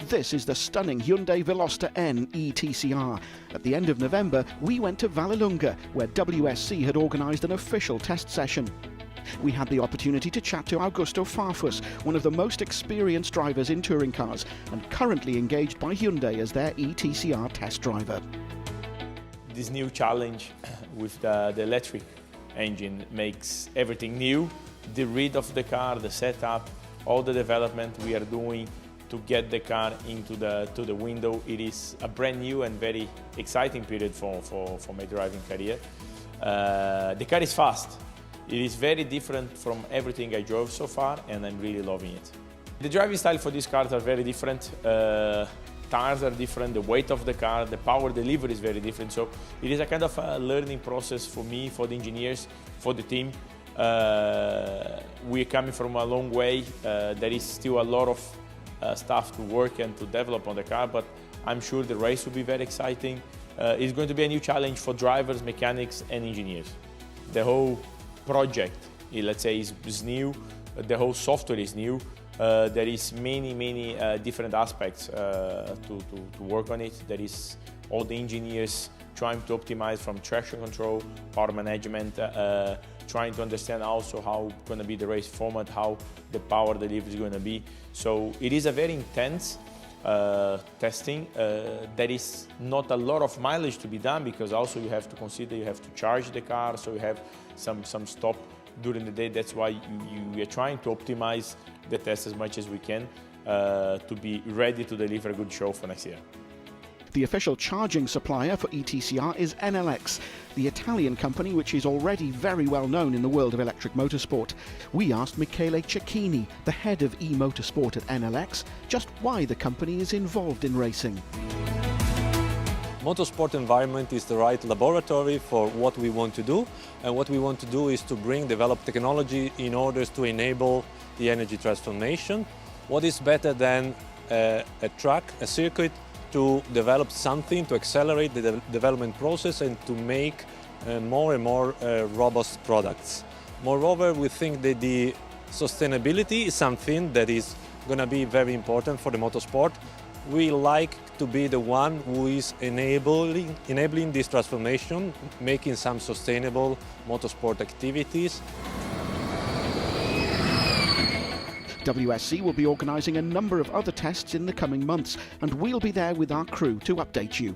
This is the stunning Hyundai Veloster N eTCR. At the end of November, we went to Vallelunga, where WSC had organised an official test session. We had the opportunity to chat to Augusto Farfus, one of the most experienced drivers in touring cars, and currently engaged by Hyundai as their eTCR test driver. This new challenge with the electric engine makes everything new. The read of the car, the setup, all the development we are doing to get the car into the window. It is a brand new and very exciting period for my driving career. The car is fast. It is very different from everything I drove so far, and I'm really loving it. The driving style for these cars are very different. Tires are different, the weight of the car, the power delivery is very different. So it is a kind of a learning process for me, for the engineers, for the team. We're coming from a long way. There is still a lot of stuff to work and to develop on the car, but I'm sure the race will be very exciting. It's going to be a new challenge for drivers, mechanics, and engineers. The whole project, let's say, is new. The whole software is new. There is many different aspects to work on it. There is all the engineers trying to optimize from traction control, power management, trying to understand also how going to be the race format, how the power delivery is going to be. So it is a very intense testing. There is not a lot of mileage to be done, because also you have to consider you have to charge the car, so you have some stop during the day. That's why we are trying to optimize the test as much as we can to be ready to deliver a good show for next year. The official charging supplier for eTCR is NLX, the Italian company which is already very well known in the world of electric motorsport. We asked Michele Cecchini, the head of e-motorsport at NLX, just why the company is involved in racing. Motorsport environment is the right laboratory for what we want to do, and what we want to do is to develop technology in order to enable the energy transformation. What is better than a track, a circuit, to develop something, to accelerate the development process and to make more and more robust products. Moreover, we think that the sustainability is something that is going to be very important for the motorsport. We like to be the one who is enabling this transformation, making some sustainable motorsport activities. WSC will be organising a number of other tests in the coming months, and we'll be there with our crew to update you.